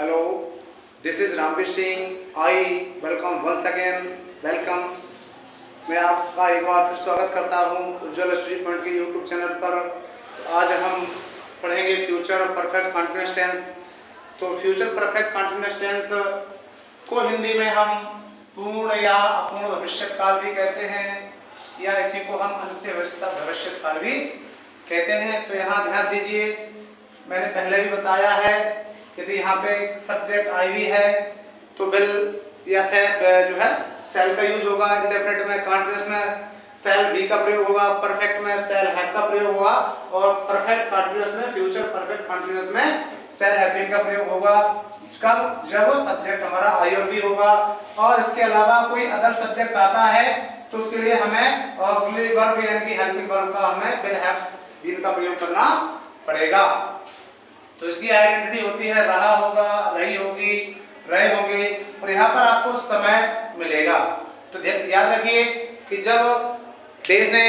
Hello, this is Ramveer Singh. I welcome once again. Welcome. मैं आपका एक बार फिर स्वागत करता हूँ उज्ज्वल स्टडी पॉइंट के यूट्यूब चैनल पर। तो आज हम पढ़ेंगे फ्यूचर परफेक्ट कंटीन्यूअस टेंस। तो फ्यूचर परफेक्ट कंटीन्यूअस टेंस को हिंदी में हम पूर्ण या अपूर्ण भविष्यकाल भी कहते हैं, या इसी को हम अनित्यवस्था भविष्यकाल भी कहते हैं। तो यहाँ ध्यान दीजिए, मैंने पहले भी बताया है, यदि यहाँ पे सब्जेक्ट आई हुई है तो विल या सेल जो है सेल का यूज होगा। इंडेफिनिट में कंटीन्यूअस में सेल भी का प्रयोग होगा, परफेक्ट में सेल हैव का प्रयोग होगा, और परफेक्ट कंटीन्यूअस में फ्यूचर परफेक्ट कंटीन्यूअस में सेल हैव बीन का प्रयोग होगा। कब? जब सब्जेक्ट हमारा आई और बी होगा। और इसके अलावा कोई अदर सब्जेक्ट आता है तो उसके लिए हमें ऑक्सिलरी वर्ब यानी कि हेल्पिंग वर्ब का हमें विल हैव बीन का प्रयोग करना पड़ेगा। तो इसकी आइडेंटिटी होती है रहा होगा, रही होगी, रहे होंगे, और यहाँ पर आपको समय मिलेगा। तो याद रखिए कि जब डेज ने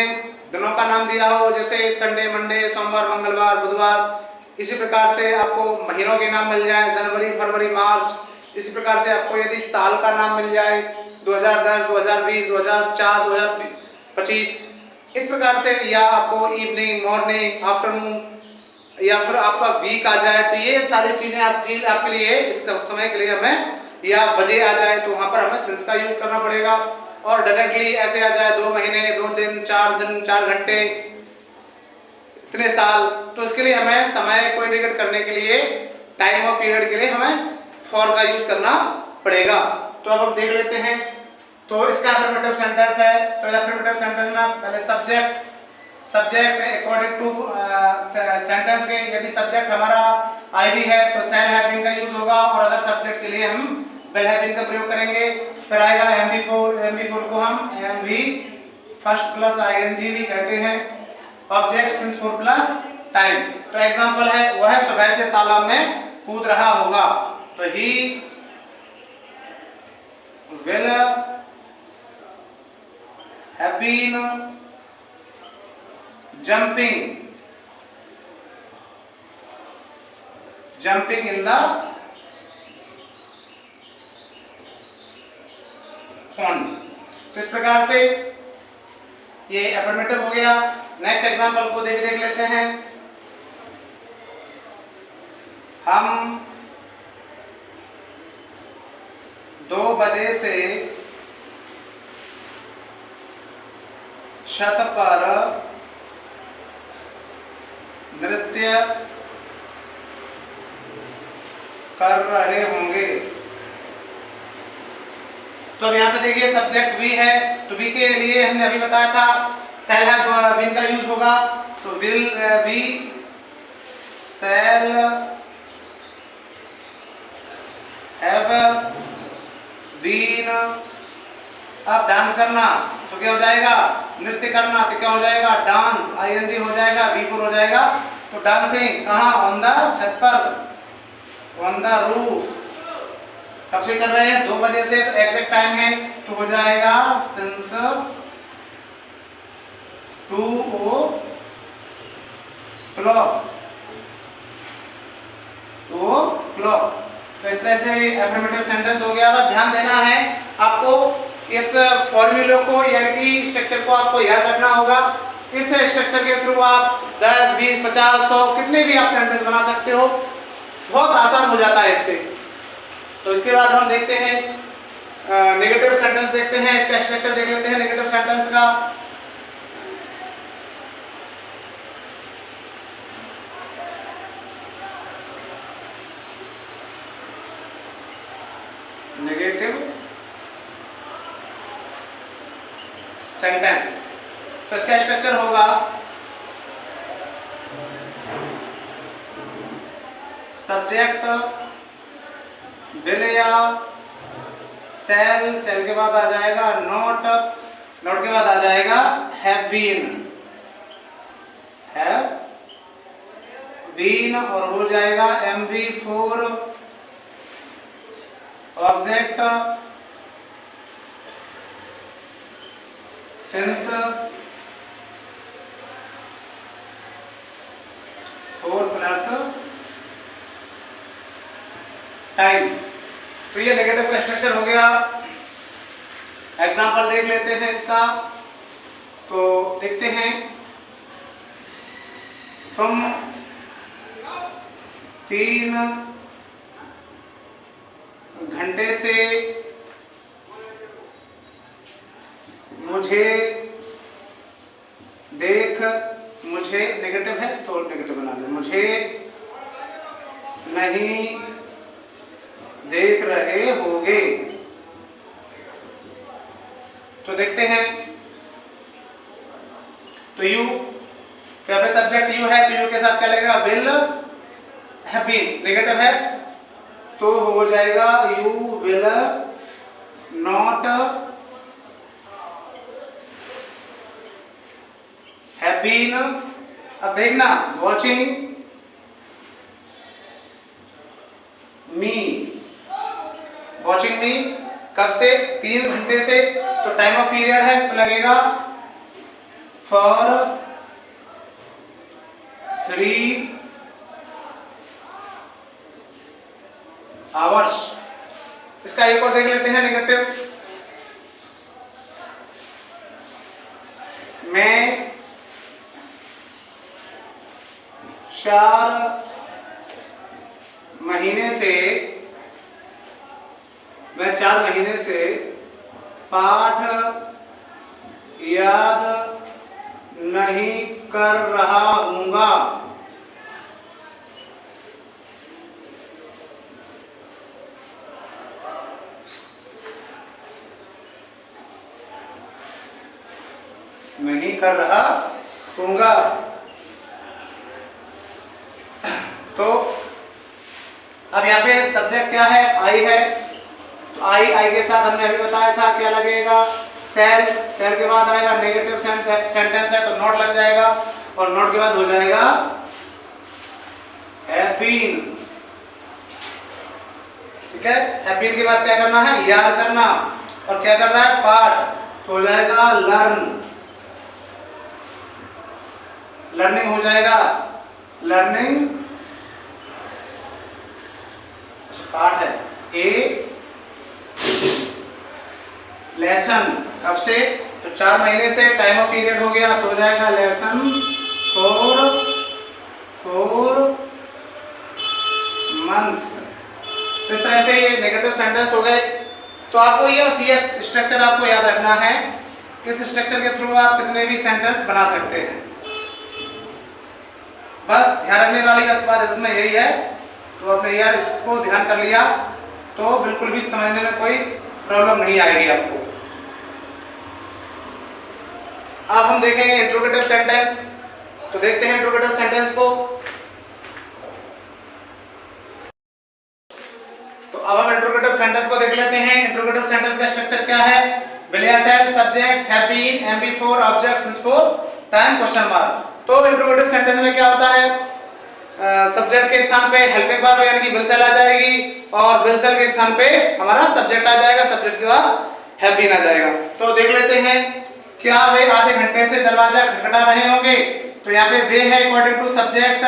दिनों का नाम दिया हो, जैसे संडे, मंडे, सोमवार, मंगलवार, बुधवार, इसी प्रकार से आपको महीनों के नाम मिल जाए, जनवरी, फरवरी, मार्च। इसी प्रकार से आपको यदि साल का नाम मिल जाए 2010, 2020, 2004, 2025, इस प्रकार से, या आपको इवनिंग, मॉर्निंग, आफ्टरनून, या फिर आपका वीक आ जाए, तो ये सारी चीजें आपके लिए इस समय के लिए हमें, या बजे आ जाए तो वहां पर हमें सिंस का यूज करना पड़ेगा। और डायरेक्टली ऐसे आ जाए 2 महीने, 2 दिन, 4 घंटे, इतने साल, तो इसके लिए हमें समय को इंडिकेट करने के लिए, टाइम ऑफ पीरियड के लिए हमें फॉर का यूज करना पड़ेगा। तो अब हम देख लेते हैं। तो इसका अफर्मेटिव सेंटेंस है। तो अफर्मेटिव सेंटेंस में पहले सब्जेक्ट अकॉर्डिंग टू सेंटेंस के, यदि सब्जेक्ट हमारा आई भी है तो सेल हैव बीन का यूज होगा, और अदर सब्जेक्ट के लिए हम विल हैव बीन का प्रयोग करेंगे। फिर आएगा MV4 को हम MV फर्स्ट प्लस आईएनजी भी कहते हैं। Object since 4 plus time. तो एग्जांपल है, वह सुबह से तालाब में कूद रहा होगा, तो ही will have been jumping in the pond। तो इस प्रकार से ये अफर्मेटिव हो गया। नेक्स्ट एग्जांपल को देख लेते हैं। हम 2 बजे से छत पर नृत्य कर रहे होंगे। तो अब यहाँ पे देखिए सब्जेक्ट वी है, तो वी के लिए हमने अभी बताया था सेल हैव बीन का यूज होगा। तो will be shall have been. अब डांस करना तो क्या हो जाएगा? नृत्य करना तो क्या हो जाएगा? डांस, आईएनजी हो जाएगा, V4 हो जाएगा। तो डांसिंग कहाँ? ऑन द छत पर, ऑन द रूफ। कब से कर रहे हैं? 2 बजे से, तो एग्जैक्ट टाइम है, तो हो जाएगा सिंस 2 o'clock। तो इस तरह से अफर्मेटिव सेंटेंस हो गया। बस ध्यान देना है आपको, इस फॉर्मूले को यानी कि स्ट्रक्चर को आपको याद रखना होगा। इस स्ट्रक्चर के थ्रू आप 10, 20, 50, 100 कितने भी आप सेंटेंस बना सकते हो। बहुत आसान हो जाता है इससे। तो इसके बाद हम देखते हैं नेगेटिव सेंटेंस देखते हैं, इसका स्ट्रक्चर देख लेते हैं नेगेटिव सेंटेंस का। नेगेटिव सेंटेंस, तो इसका स्ट्रक्चर होगा सब्जेक्ट विल या सेल, सेल के बाद आ जाएगा नॉट, नॉट के बाद आ जाएगा हैव बीन, और हो जाएगा MV4 object since 4 plus time. तो ये नेगेटिव का स्ट्रक्चर हो गया। एग्जाम्पल देख लेते हैं इसका। तो देखते हैं, तुम 3 घंटे से मुझे नेगेटिव है तो नेगेटिव बना लें, मुझे नहीं देख रहे होगे। तो देखते हैं, तो यू, तो यहाँ पे सब्जेक्ट यू है, तो यू के साथ क्या लगेगा, विल हैव बीन। नेगेटिव है तो हो जाएगा you will not have been. अब देखना, वॉचिंग मी, वॉचिंग मी कब से, 3 घंटे से, तो टाइम ऑफ पीरियड है तो लगेगा फॉर 3 आवर्स। इसका एक और देख लेते हैं नेगेटिव। मैं 4 महीने से पाठ याद नहीं कर रहा हूँगा। नहीं कर रहा हूँगा। तो अब यहाँ पे सब्जेक्ट क्या है, आई है। तो आई के साथ हमने अभी बताया था क्या लगेगा, सेल। सेल के बाद आएगा नेगेटिव सेंटेंस है तो नॉट लग जाएगा, और नॉट के बाद हो जाएगा हैव बीन। ठीक है, हैव बीन के बाद क्या करना है, याद करना, और क्या कर रहा है, पाठ, तो हो जाएगा लर्न। लर्निंग हो जाएगा, लर्निंग पार्ट है। ए लेसन कब से, तो 4 महीने से, टाइम ऑफ पीरियड हो गया तो हो जाएगा लेसन 4 मंथ्स। तो इस तरह से ये नेगेटिव सेंटेंस हो गए। तो आपको ये स्ट्रक्चर आपको याद रखना है। इस स्ट्रक्चर के थ्रू आप कितने भी सेंटेंस बना सकते हैं। बस ध्यान रखने वाली बस बात इसमें यही है। तो आपने यार इसको ध्यान कर लिया तो बिल्कुल भी समझने में कोई प्रॉब्लम नहीं आएगी आपको। अब हम देखेंगे इंट्रोगेटिव सेंटेंस। तो देखते हैं इंट्रोगेटिव सेंटेंस को। तो अब हम इंट्रोगेटिव सेंटेंस को देख लेते हैं। इंट्रोगेटिव सेंटेंस का स्ट्रक्चर क्या है, बिलियसेल, subject, have been, MP4, object, since for, time, question mark. तो इंट्रोगेटिव सेंटेंस में क्या होता है, सब्जेक्ट के स्थान पे हेल्पिंग वर्ब यानी कि विल सेल आ जाएगी, और विल सेल के स्थान पे हमारा सब्जेक्ट आ जाएगा, सब्जेक्ट के बाद हैव बीन आ जाएगा। तो देख लेते हैं, क्या वे आधे घंटे से दरवाजा खटखटा रहे होंगे। तो यहाँ पे वे है अकॉर्डिंग टू सब्जेक्ट,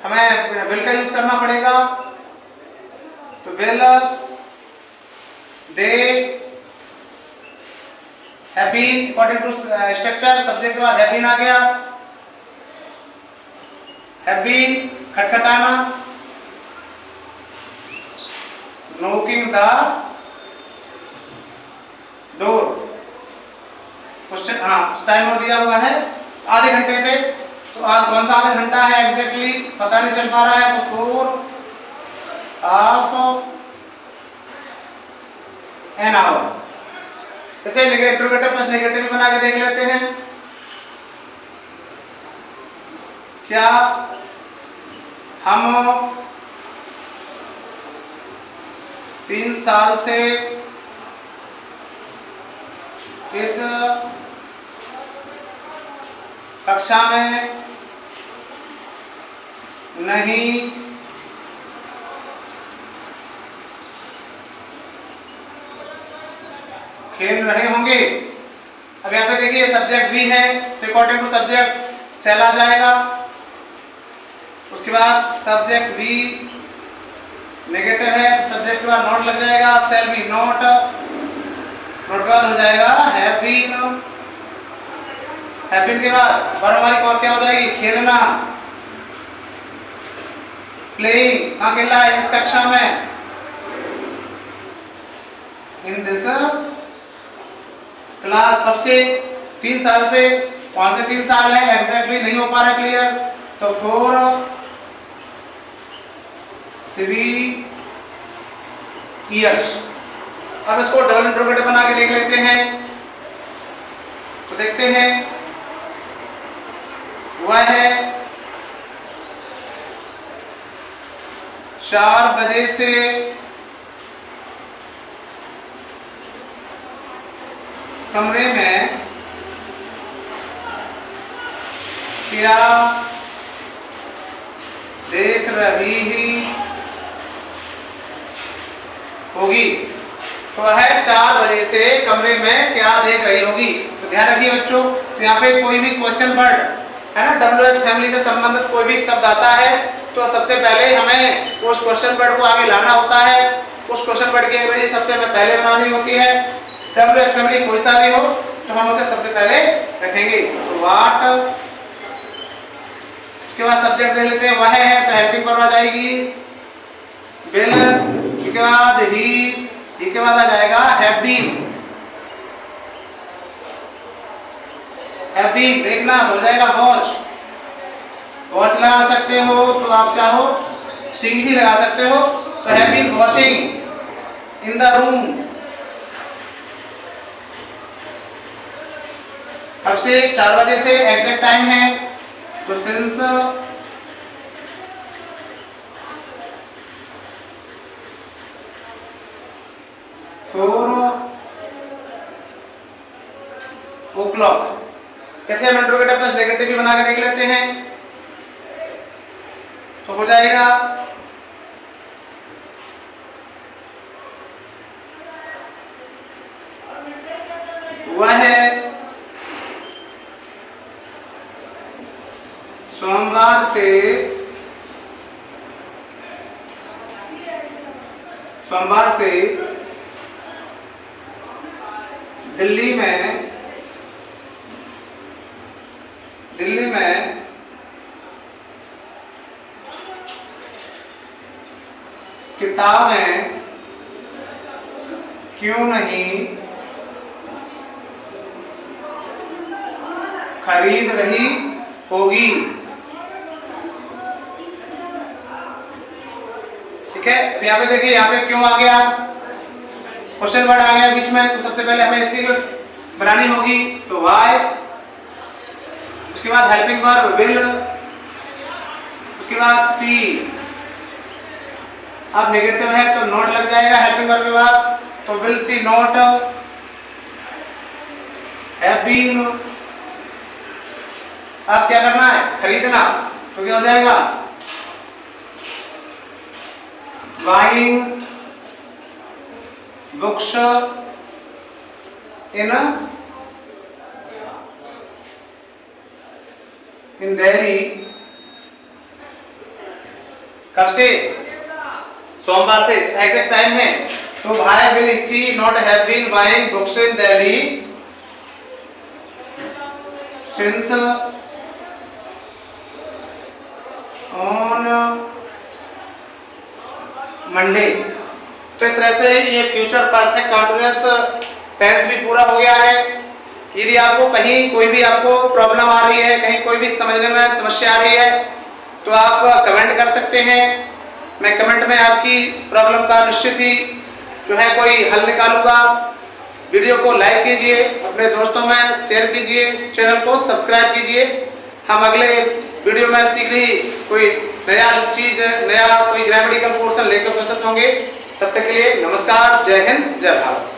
हमें विल का यूज करना पड़ेगा। तो will they have been according to structure, subject के बाद हैव बीन आ गया। हैव बीन खटखटाना, नॉकिंग द डोर। क्वेश्चन, हाँ टाइम दिया हुआ है आधे घंटे से। तो आज कौन सा आधा घंटा है एग्जैक्टली पता नहीं चल पा रहा है। तो 4 एन आवर। इसे इंट्रोगेटिव प्लस नेगेटिव बना के देख लेते हैं। क्या हम 3 साल से इस कक्षा में नहीं खेल रहे होंगे। अब यहाँ पे देखिए सब्जेक्ट भी है तो अकॉर्डिंग टू सब्जेक्ट सेल आ जाएगा। उसके बाद सब्जेक्ट भी नेगेटिव है, सब्जेक्ट के बाद नॉट लग जाएगा, शैल बी नॉट, नॉट के बाद हो जाएगा हैव बीन, हैव बीन के बाद वर्ब हमारी कौन क्या हो जाएगी, खेलना, प्लेइंग, कहाँ खेला है, इस कक्षा में, इन दिस क्लास। कब से, 3 साल से, कौन से 3 साल है एग्जैक्टली नहीं हो पा रहा क्लियर, तो 4 3 इयर्स। अब इसको डबल इंटरोगेटिव बना के देख लेते हैं, तो देखते हैं वह है 4 बजे से कमरे में क्या देख रही होगी, तो है 4 बजे से कमरे में क्या देख रही होगी। तो ध्यान रखिए बच्चों, तो यहाँ पे कोई भी क्वेश्चन वर्ड है ना, WH फैमिली से संबंधित कोई भी शब्द आता है तो सबसे पहले हमें उस क्वेश्चन वर्ड को आगे लाना होता है, उस क्वेश्चन वर्ड की अंग्रेजी सबसे पहले बनानी होती है। WH फैमिली कोई सा भी हो तो हम उसे सबसे पहले रखेंगे, तो व्हाट, उसके बाद सब्जेक्ट ले लेते हैं, वह है तो हेल्पिंग वर्ब आ जाएगी, विल, उसके बाद ही के बाद आ जाएगा हैव बीन, हैव बीन देखना हो जाएगा वॉच, वॉच लगा सकते हो तो आप चाहो सिंग भी लगा सकते हो, तो have been watching in the room. अब से 4 बजे से एग्जैक्ट टाइम है, तो सिंस 4 o'clock। कैसे हम इंट्रोगेटिव प्लस नेगेटिव भी बना के देख लेते हैं, तो हो जाएगा वह है सोमवार से दिल्ली में किताबें क्यों नहीं खरीद रही होगी। ठीक है, यहाँ पे देखिए, यहाँ पे क्यों आ गया, क्वेश्चन वर्ड आ गया बीच में, तो सबसे पहले हमें इसकी बनानी होगी, तो वाई, उसके बाद हेल्पिंग वर्ब विल, उसके बाद सी, अब नेगेटिव है तो नॉट लग जाएगा हेल्पिंग वर्ब के बाद, तो will she not have been. अब क्या करना है, खरीदना, तो क्या हो जाएगा buying books in Delhi। कब से, सोमवार से, एग्जैक्ट टाइम है, तो भाई will she not have been buying books in Delhi since on Monday. तो इस तरह से ये फ्यूचर परफेक्ट कंटीन्यूअस टेंस भी पूरा हो गया है। यदि आपको कहीं कोई भी आपको प्रॉब्लम आ रही है, कहीं कोई भी समझने में समस्या आ रही है, तो आप कमेंट कर सकते हैं। मैं कमेंट में आपकी प्रॉब्लम का निश्चित ही जो है कोई हल निकालूंगा। वीडियो को लाइक कीजिए, अपने दोस्तों में शेयर कीजिए, चैनल को सब्सक्राइब कीजिए। हम अगले वीडियो में शीघ्र ही कोई नया चीज, नया कोई ग्रामेटिकल पोर्शन लेकर उपस्थित होंगे। तब तक के लिए नमस्कार, जय हिंद, जय भारत।